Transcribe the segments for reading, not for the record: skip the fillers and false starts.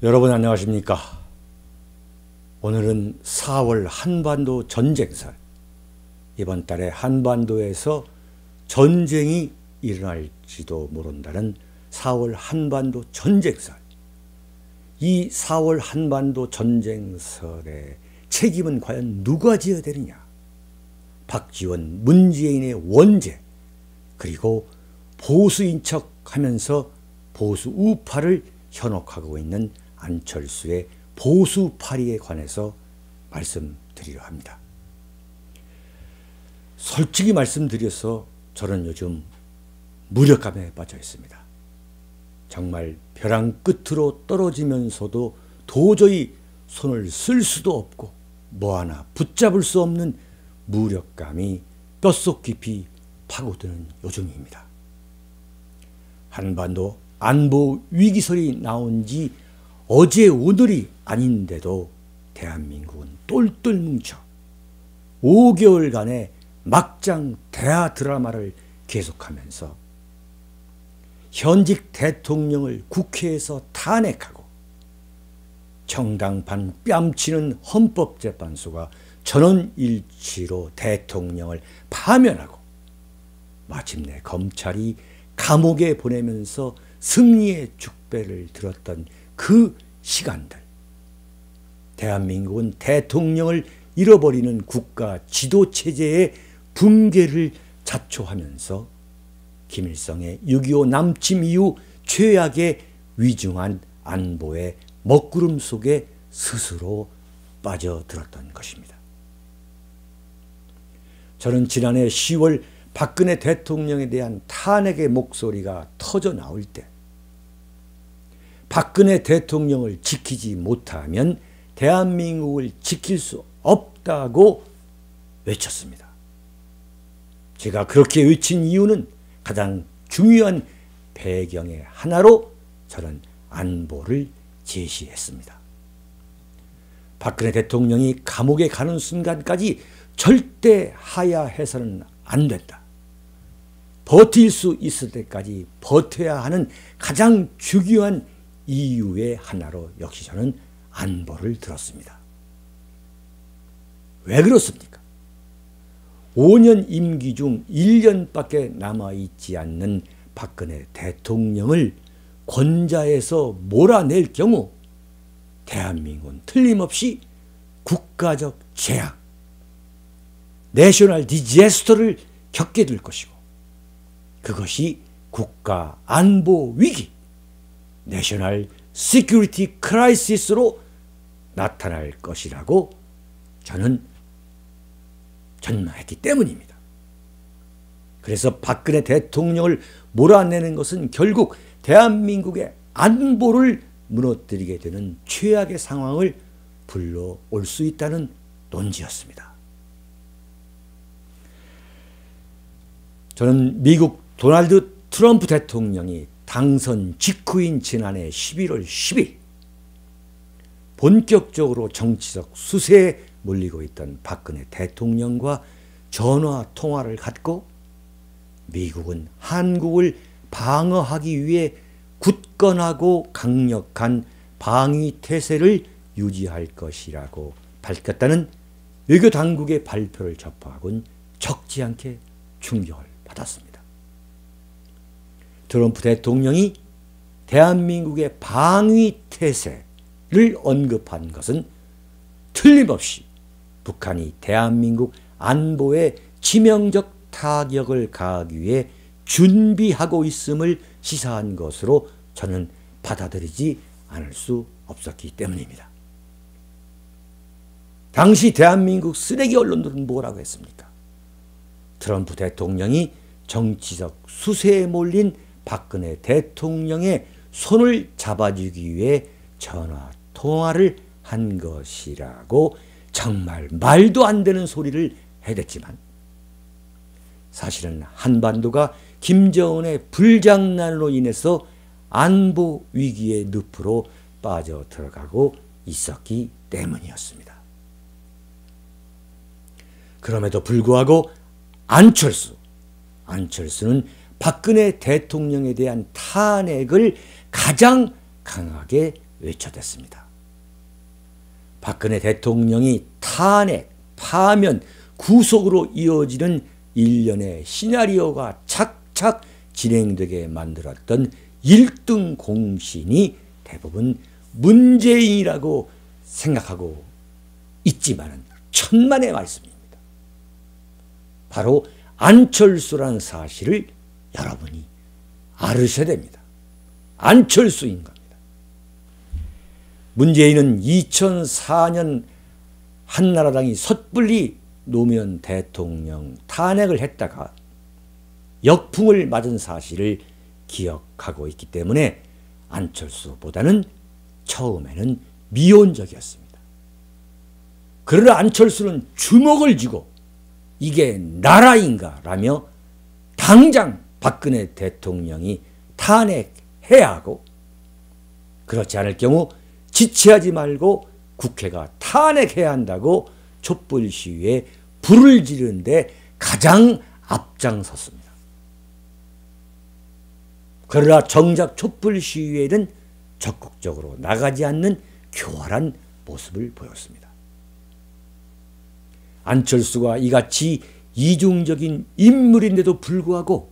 여러분 안녕하십니까? 오늘은 4월 한반도 전쟁설, 이번 달에 한반도에서 전쟁이 일어날지도 모른다는 4월 한반도 전쟁설, 이 4월 한반도 전쟁설의 책임은 과연 누가 져야 되느냐? 박지원, 문재인의 원죄, 그리고 보수인 척하면서 보수 우파를 현혹하고 있는 안철수의 보수파리에 관해서 말씀드리려 합니다. 솔직히 말씀드려서 저는 요즘 무력감에 빠져 있습니다. 정말 벼랑 끝으로 떨어지면서도 도저히 손을 쓸 수도 없고 뭐 하나 붙잡을 수 없는 무력감이 뼛속 깊이 파고드는 요즘입니다. 한반도 안보 위기설이 나온 지 어제 오늘이 아닌데도 대한민국은 똘똘 뭉쳐 5개월간의 막장 대하 드라마를 계속하면서 현직 대통령을 국회에서 탄핵하고 정당판 뺨치는 헌법재판소가 전원일치로 대통령을 파면하고 마침내 검찰이 감옥에 보내면서 승리의 축배를 들었던 그 시간들, 대한민국은 대통령을 잃어버리는 국가 지도체제의 붕괴를 자초하면서 김일성의 6.25 남침 이후 최악의 위중한 안보의 먹구름 속에 스스로 빠져들었던 것입니다. 저는 지난해 10월 박근혜 대통령에 대한 탄핵의 목소리가 터져 나올 때 박근혜 대통령을 지키지 못하면 대한민국을 지킬 수 없다고 외쳤습니다. 제가 그렇게 외친 이유는 가장 중요한 배경의 하나로 저는 안보를 제시했습니다. 박근혜 대통령이 감옥에 가는 순간까지 절대 하야해서는 안 된다. 버틸 수 있을 때까지 버텨야 하는 가장 중요한 이유의 하나로 역시 저는 안보를 들었습니다. 왜 그렇습니까? 5년 임기 중 1년밖에 남아있지 않는 박근혜 대통령을 권좌에서 몰아낼 경우 대한민국은 틀림없이 국가적 재앙, 내셔널 디제스터를 겪게 될 것이고 그것이 국가 안보 위기, 내셔널 시큐리티 크라이시스로 나타날 것이라고 저는 전망했기 때문입니다. 그래서 박근혜 대통령을 몰아내는 것은 결국 대한민국의 안보를 무너뜨리게 되는 최악의 상황을 불러올 수 있다는 논지였습니다. 저는 미국 도널드 트럼프 대통령이 당선 직후인 지난해 11월 10일 본격적으로 정치적 수세에 몰리고 있던 박근혜 대통령과 전화 통화를 갖고 미국은 한국을 방어하기 위해 굳건하고 강력한 방위 태세를 유지할 것이라고 밝혔다는 외교당국의 발표를 접하고는 적지 않게 충격을 받았습니다. 트럼프 대통령이 대한민국의 방위 태세를 언급한 것은 틀림없이 북한이 대한민국 안보에 치명적 타격을 가하기 위해 준비하고 있음을 시사한 것으로 저는 받아들이지 않을 수 없었기 때문입니다. 당시 대한민국 쓰레기 언론들은 뭐라고 했습니까? 트럼프 대통령이 정치적 수세에 몰린 박근혜 대통령의 손을 잡아주기 위해 전화 통화를 한 것이라고 정말 말도 안 되는 소리를 해댔지만 사실은 한반도가 김정은의 불장난으로 인해서 안보 위기의 늪으로 빠져 들어가고 있었기 때문이었습니다. 그럼에도 불구하고 안철수는 박근혜 대통령에 대한 탄핵을 가장 강하게 외쳐댔습니다. 박근혜 대통령이 탄핵, 파면, 구속으로 이어지는 일련의 시나리오가 착착 진행되게 만들었던 1등 공신이 대부분 문재인이라고 생각하고 있지만은 천만의 말씀입니다. 바로 안철수라는 사실을 여러분이 알으셔야 됩니다. 안철수인 겁니다. 문재인은 2004년 한나라당이 섣불리 노무현 대통령 탄핵을 했다가 역풍을 맞은 사실을 기억하고 있기 때문에 안철수보다는 처음에는 미온적이었습니다. 그러나 안철수는 주먹을 쥐고 이게 나라인가 라며 당장 박근혜 대통령이 탄핵해야 하고, 그렇지 않을 경우 지체하지 말고 국회가 탄핵해야 한다고 촛불 시위에 불을 지르는데 가장 앞장섰습니다. 그러나 정작 촛불 시위에는 적극적으로 나가지 않는 교활한 모습을 보였습니다. 안철수가 이같이 이중적인 인물인데도 불구하고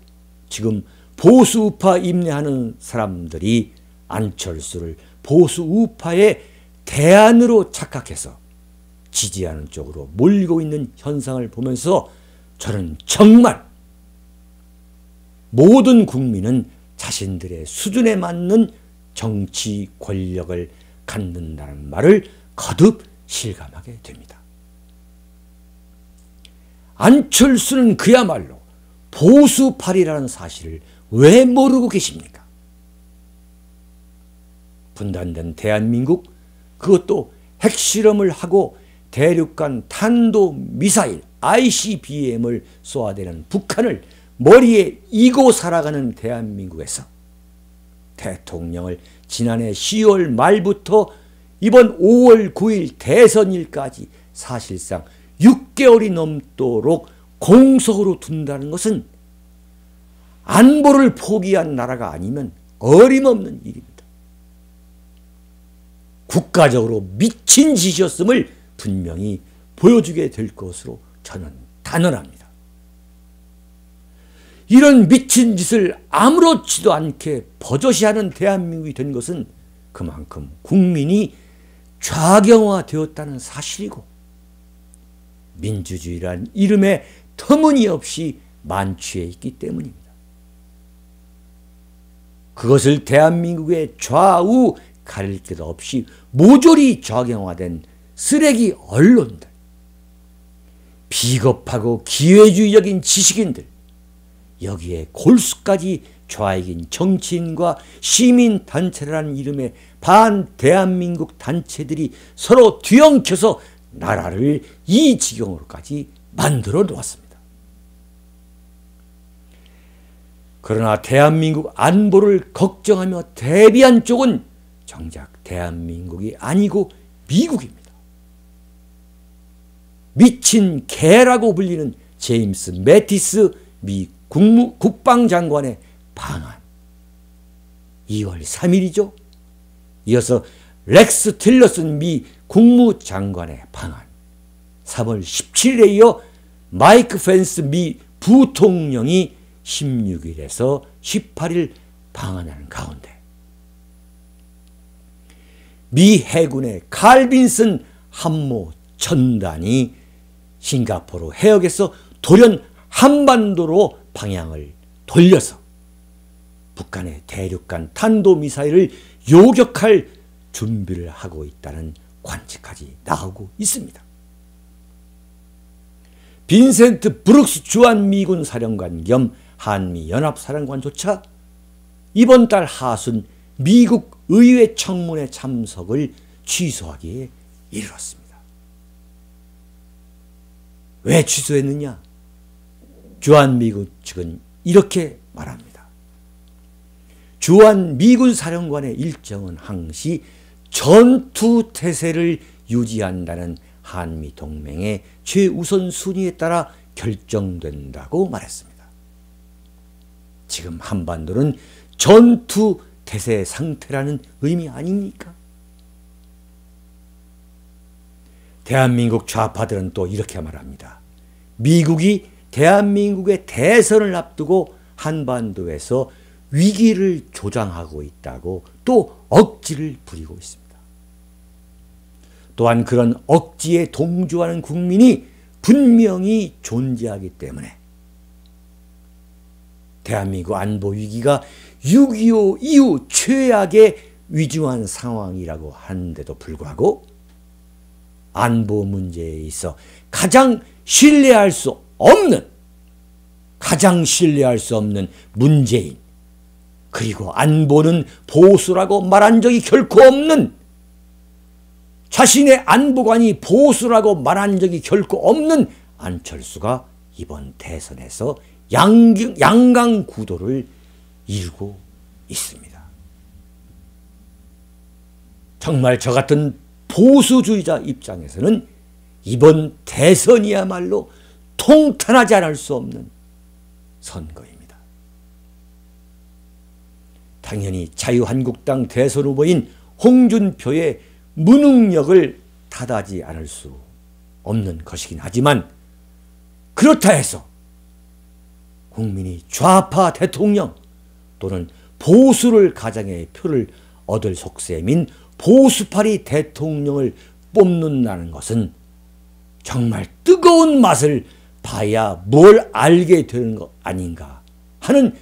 지금 보수우파 임내하는 사람들이 안철수를 보수우파의 대안으로 착각해서 지지하는 쪽으로 몰리고 있는 현상을 보면서 저는 정말 모든 국민은 자신들의 수준에 맞는 정치 권력을 갖는다는 말을 거듭 실감하게 됩니다. 안철수는 그야말로 보수파리라는 사실을 왜 모르고 계십니까? 분단된 대한민국, 그것도 핵실험을 하고 대륙간 탄도미사일 ICBM을 쏘아대는 북한을 머리에 이고 살아가는 대한민국에서 대통령을 지난해 10월 말부터 이번 5월 9일 대선일까지 사실상 6개월이 넘도록 공석으로 둔다는 것은 안보를 포기한 나라가 아니면 어림없는 일입니다. 국가적으로 미친 짓이었음을 분명히 보여주게 될 것으로 저는 단언합니다. 이런 미친 짓을 아무렇지도 않게 버젓이하는 대한민국이 된 것은 그만큼 국민이 좌경화되었다는 사실이고, 민주주의란 이름에 터무니없이 만취해 있기 때문입니다. 그것을 대한민국의 좌우 가릴 것 없이 모조리 좌경화된 쓰레기 언론들, 비겁하고 기회주의적인 지식인들, 여기에 골수까지 좌익인 정치인과 시민단체라는 이름의 반대한민국 단체들이 서로 뒤엉켜서 나라를 이 지경으로까지 만들어 놓았습니다. 그러나 대한민국 안보를 걱정하며 대비한 쪽은 정작 대한민국이 아니고 미국입니다. 미친 개라고 불리는 제임스 매티스 미 국방장관의 방한, 2월 3일이죠. 이어서 렉스 틸러슨 미 국무장관의 방한, 3월 17일에 이어 마이크 펜스 미 부통령이 16일에서 18일 방한하는 가운데, 미 해군의 칼 빈슨 함모 전단이 싱가포르 해역에서 돌연 한반도로 방향을 돌려서 북한의 대륙간 탄도미사일을 요격할 준비를 하고 있다는 관측까지 나오고 있습니다. 빈센트 브룩스 주한미군 사령관 겸 한미연합사령관조차 이번 달 하순 미국 의회 청문회 참석을 취소하기에 이르렀습니다. 왜 취소했느냐? 주한미군 측은 이렇게 말합니다. 주한미군 사령관의 일정은 항시 전투태세를 유지한다는 한미동맹의 최우선 순위에 따라 결정된다고 말했습니다. 지금 한반도는 전투태세 상태라는 의미 아닙니까? 대한민국 좌파들은 또 이렇게 말합니다. 미국이 대한민국의 대선을 앞두고 한반도에서 위기를 조장하고 있다고 또 억지를 부리고 있습니다. 또한 그런 억지에 동조하는 국민이 분명히 존재하기 때문에 대한민국 안보 위기가 6.25 이후 최악의 위중한 상황이라고 하는데도 불구하고 안보 문제에 있어 가장 신뢰할 수 없는 문재인, 그리고 안보는 보수라고 말한 적이 결코 없는, 자신의 안보관이 보수라고 말한 적이 결코 없는 안철수가 이번 대선에서 양강구도를 이루고 있습니다. 정말 저 같은 보수주의자 입장에서는 이번 대선이야말로 통탄하지 않을 수 없는 선거입니다. 당연히 자유한국당 대선 후보인 홍준표의 무능력을 탓하지 않을 수 없는 것이긴 하지만, 그렇다 해서 국민이 좌파 대통령 또는 보수를 가장해 표를 얻을 속셈인 보수파리 대통령을 뽑는다는 것은 정말 뜨거운 맛을 봐야 뭘 알게 되는 것 아닌가 하는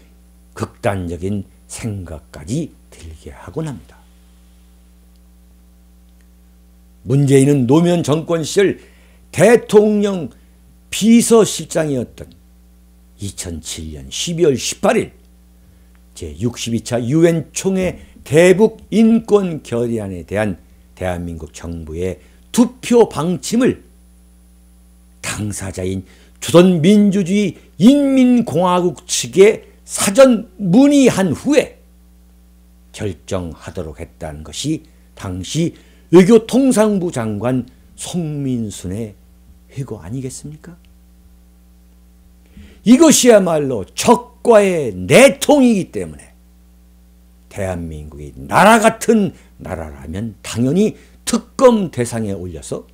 극단적인 생각까지 들게 하곤 합니다. 문재인은 노무현 정권 시절 대통령 비서실장이었던 2007년 12월 18일 제62차 유엔 총회 대북 인권 결의안에 대한 대한민국 정부의 투표 방침을 당사자인 조선민주주의 인민공화국 측에 사전 문의한 후에 결정하도록 했다는 것이 당시 외교통상부 장관 송민순의 회고 아니겠습니까? 이것이야말로 적과의 내통이기 때문에 대한민국이 나라 같은 나라라면 당연히 특검 대상에 올려서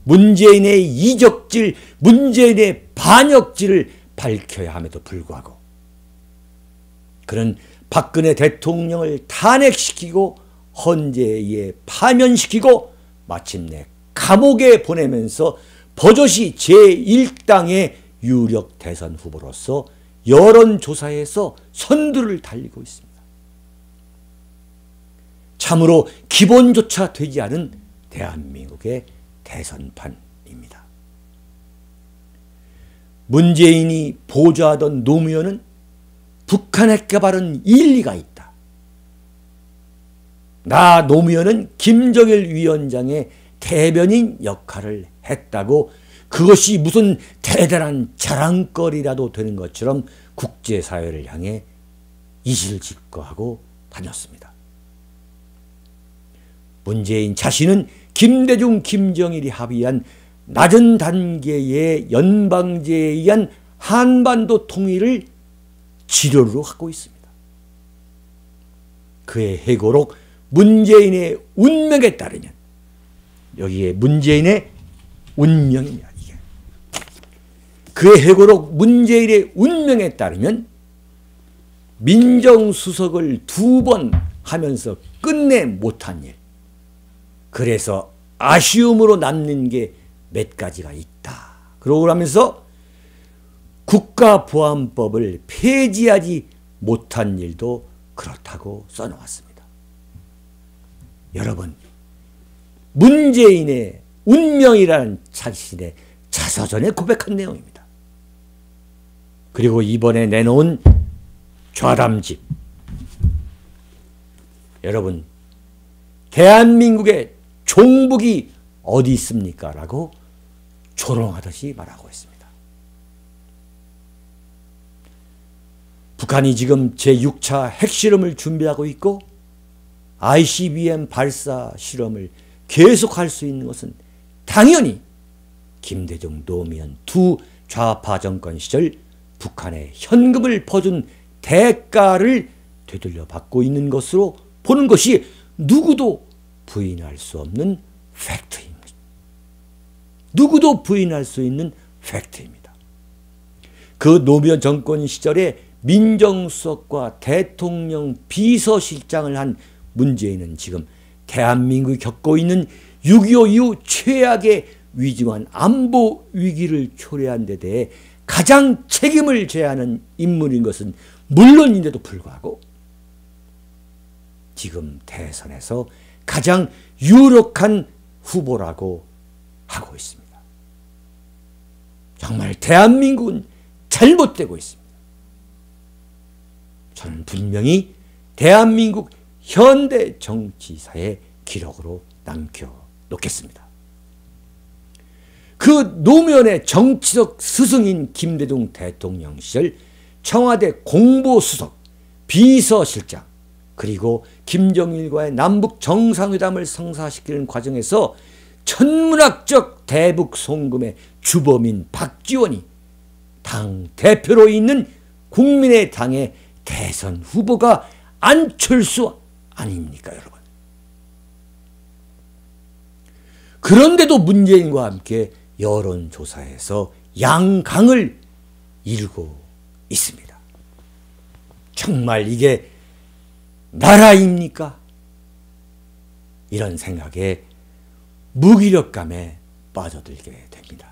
문재인의 이적질, 문재인의 반역질을 밝혀야 함에도 불구하고 그는 박근혜 대통령을 탄핵시키고 헌재에 파면시키고 마침내 감옥에 보내면서 버젓이 제1당의 유력 대선 후보로서 여론조사에서 선두를 달리고 있습니다. 참으로 기본조차 되지 않은 대한민국의 대선판입니다. 문재인이 보좌하던 노무현은 북한 핵개발은 일리가 있다. 나 노무현은 김정일 위원장의 대변인 역할을 했다고 그것이 무슨 대단한 자랑거리라도 되는 것처럼 국제사회를 향해 이실직고하고 다녔습니다. 문재인 자신은 김대중, 김정일이 합의한 낮은 단계의 연방제에 의한 한반도 통일을 지료로 갖고 있습니다. 그의 회고록 문재인의 운명에 따르면, 여기에 문재인의 운명입니다. 이게 그의 회고록 문재인의 운명에 따르면 민정수석을 2번 하면서 끝내 못한 일, 그래서 아쉬움으로 남는 게 몇 가지가 있다. 그러고 나면서 국가보안법을 폐지하지 못한 일도 그렇다고 써놓았습니다. 여러분, 문재인의 운명이라는 자신의 자서전에 고백한 내용입니다. 그리고 이번에 내놓은 좌담집, 여러분, 대한민국의 종북이 어디 있습니까? 라고 조롱하듯이 말하고 있습니다. 북한이 지금 제6차 핵실험을 준비하고 있고 ICBM 발사 실험을 계속할 수 있는 것은 당연히 김대중, 노무현 두 좌파 정권 시절 북한에 현금을 퍼준 대가를 되돌려 받고 있는 것으로 보는 것이 누구도 부인할 수 없는 팩트입니다. 누구도 부인할 수 있는 팩트입니다. 그 노무현 정권 시절에 민정수석과 대통령 비서실장을 한 문재인은 지금 대한민국이 겪고 있는 6.25 이후 최악의 위중한 안보 위기를 초래한 데 대해 가장 책임을 져야 하는 인물인 것은 물론인데도 불구하고 지금 대선에서 가장 유력한 후보라고 하고 있습니다. 정말 대한민국은 잘못되고 있습니다. 저는 분명히 대한민국 현대 정치사의 기록으로 남겨놓겠습니다. 그 노무현의 정치적 스승인 김대중 대통령 시절 청와대 공보수석, 비서실장, 그리고 김정일과의 남북 정상회담을 성사시키는 과정에서 천문학적 대북 송금의 주범인 박지원이 당 대표로 있는 국민의당의 대선 후보가 안철수 아닙니까, 여러분? 그런데도 문재인과 함께 여론조사에서 양강을 이루고 있습니다. 정말 이게 나라입니까? 이런 생각에 무기력감에 빠져들게 됩니다.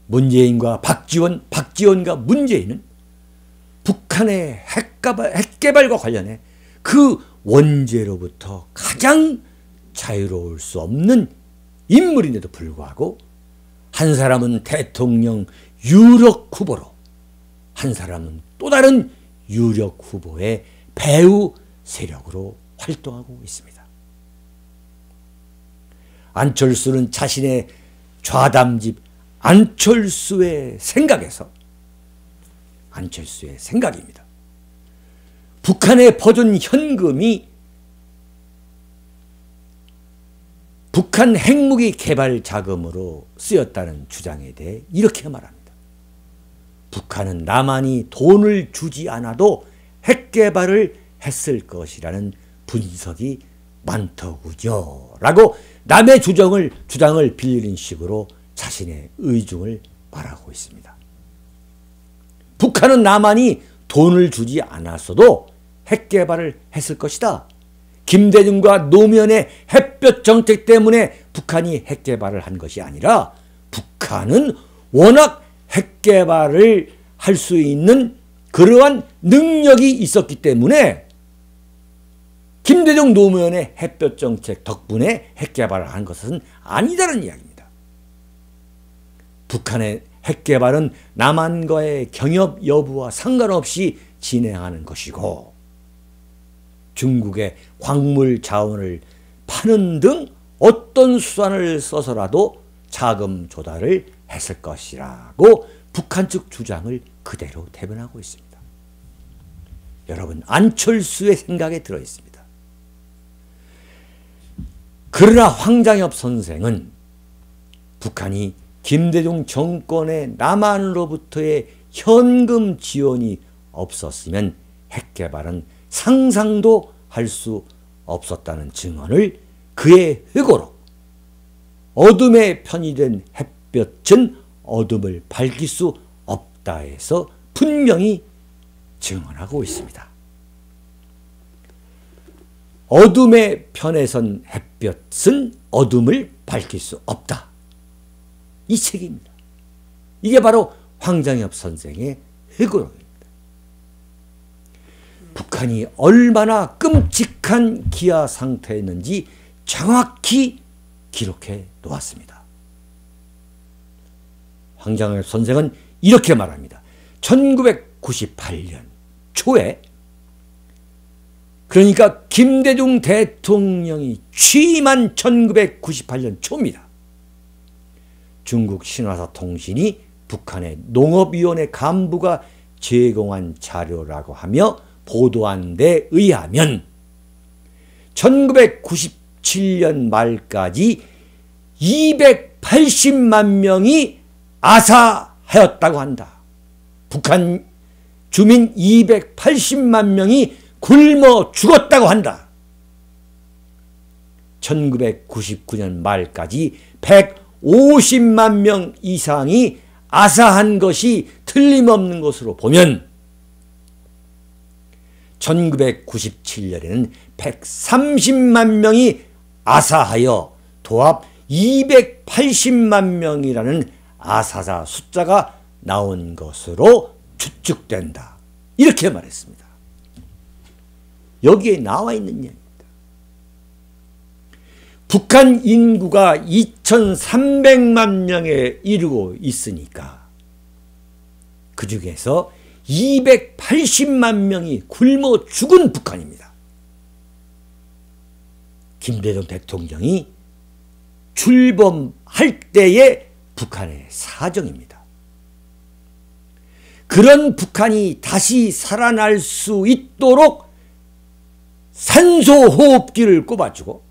문재인과 박지원과 문재인은 북한의 핵개발과 관련해 그 원죄로부터 가장 자유로울 수 없는 인물인데도 불구하고 한 사람은 대통령 유력 후보로, 한 사람은 또 다른 유력 후보의 배후 세력으로 활동하고 있습니다. 안철수는 자신의 좌담집 안철수의 생각입니다. 북한에 퍼준 현금이 북한 핵무기 개발 자금으로 쓰였다는 주장에 대해 이렇게 말합니다. 북한은 남한이 돈을 주지 않아도 핵 개발을 했을 것이라는 분석이 많더군요. 라고 남의 주장을 빌리는 식으로 자신의 의중을 말하고 있습니다. 북한은 남한이 돈을 주지 않았어도 핵 개발을 했을 것이다. 김대중과 노무현의 햇볕 정책 때문에 북한이 핵 개발을 한 것이 아니라 북한은 워낙 핵 개발을 할 수 있는 그러한 능력이 있었기 때문에 김대중 노무현의 햇볕 정책 덕분에 핵 개발을 한 것은 아니다는 이야기입니다. 북한의 핵 개발은 남한과의 경협 여부와 상관없이 진행하는 것이고 중국의 광물 자원을 파는 등 어떤 수단을 써서라도 자금 조달을 했을 것이라고 북한 측 주장을 그대로 대변하고 있습니다. 여러분, 안철수의 생각에 들어있습니다. 그러나 황장엽 선생은 북한이 김대중 정권의 남한으로부터의 현금 지원이 없었으면 핵개발은 상상도 할 수 없었다는 증언을 그의 회고로 어둠에 편의된 햇볕은 어둠을 밝힐 수 없다에서 분명히 증언하고 있습니다. 어둠에 편에선 햇볕은 어둠을 밝힐 수 없다. 이 책입니다. 이게 바로 황장엽 선생의 회고록입니다. 북한이 얼마나 끔찍한 기아 상태였는지 정확히 기록해 놓았습니다. 황장엽 선생은 이렇게 말합니다. 1998년 초에, 그러니까 김대중 대통령이 취임한 1998년 초입니다. 중국 신화사 통신이 북한의 농업위원회 간부가 제공한 자료라고 하며 보도한 데 의하면 1997년 말까지 280만 명이 아사하였다고 한다. 북한 주민 280만 명이 굶어 죽었다고 한다. 1999년 말까지 150만 명 이상이 아사한 것이 틀림없는 것으로 보면 1997년에는 130만 명이 아사하여 도합 280만 명이라는 아사자 숫자가 나온 것으로 추측된다. 이렇게 말했습니다. 여기에 나와 있는 얘기입니다. 북한 인구가 2300만 명에 이르고 있으니까 그 중에서 280만 명이 굶어 죽은 북한입니다. 김대중 대통령이 출범할 때의 북한의 사정입니다. 그런 북한이 다시 살아날 수 있도록 산소호흡기를 꼽아주고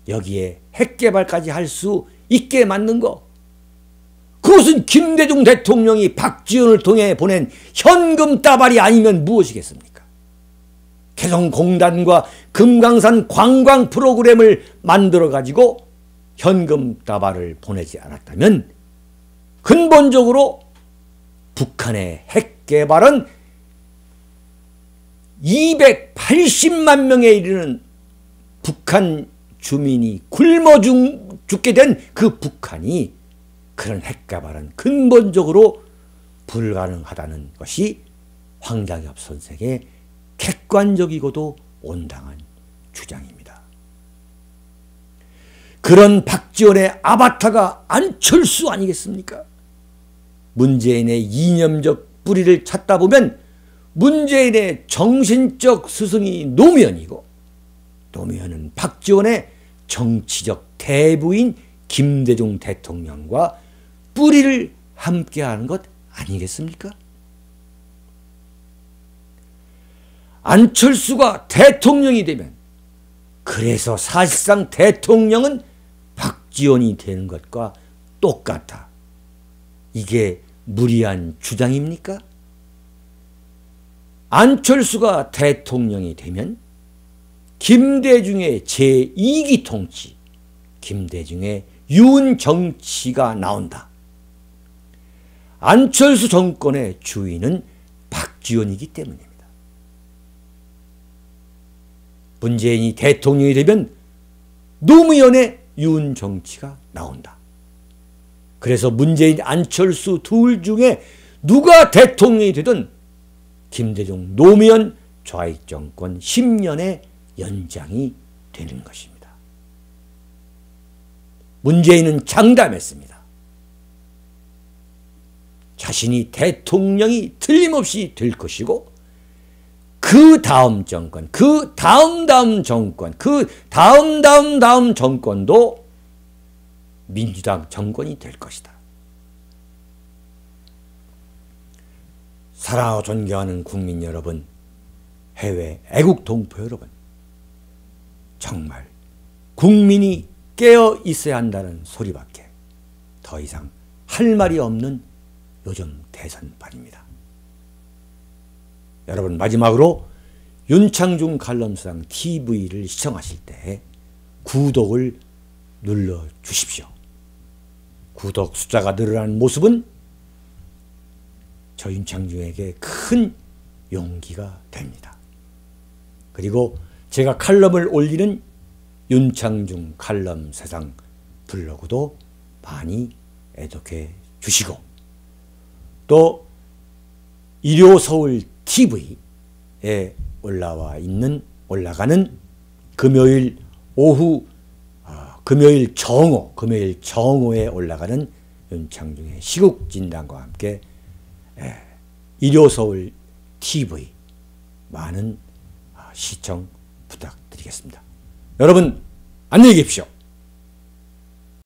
여기에 핵개발까지 할 수 있게 만든 거, 그것은 김대중 대통령이 박지원을 통해 보낸 현금 따발이 아니면 무엇이겠습니까? 개성공단과 금강산 관광 프로그램을 만들어가지고 현금 따발을 보내지 않았다면 근본적으로 북한의 핵개발은 280만 명에 이르는 북한 주민이 굶어 죽게 된 그 북한이 그런 핵개발은 근본적으로 불가능하다는 것이 황장엽 선생의 객관적이고도 온당한 주장입니다. 그런 박지원의 아바타가 안철수 아니겠습니까? 문재인의 이념적 뿌리를 찾다 보면 문재인의 정신적 스승이 노무현이고 노무현은 박지원의 정치적 대부인 김대중 대통령과 뿌리를 함께하는 것 아니겠습니까? 안철수가 대통령이 되면 그래서 사실상 대통령은 박지원이 되는 것과 똑같아. 이게 무리한 주장입니까? 안철수가 대통령이 되면 김대중의 제2기 통치, 김대중의 윤정치가 나온다. 안철수 정권의 주인은 박지원이기 때문입니다. 문재인이 대통령이 되면 노무현의 윤정치가 나온다. 그래서 문재인, 안철수 둘 중에 누가 대통령이 되든 김대중, 노무현 좌익 정권 10년의 연장이 되는 것입니다. 문재인은 장담했습니다. 자신이 대통령이 틀림없이 될 것이고 그 다음 정권, 그 다음 정권, 그 다음 정권도 민주당 정권이 될 것이다. 사랑하고 존경하는 국민 여러분, 해외 애국 동포 여러분, 정말 국민이 깨어 있어야 한다는 소리밖에 더 이상 할 말이 없는 요즘 대선판입니다. 여러분, 마지막으로 윤창중 칼럼상 TV를 시청하실 때 구독을 눌러주십시오. 구독 숫자가 늘어나는 모습은 저 윤창중에게 큰 용기가 됩니다. 그리고 제가 칼럼을 올리는 윤창중 칼럼 세상 블로그도 많이 애독해 주시고, 또 일요서울 TV에 올라가는 금요일 오후, 금요일 정오에 올라가는 윤창중의 시국진단과 함께 일요서울 TV 많은 시청 부탁드리겠습니다. 여러분, 안녕히 계십시오.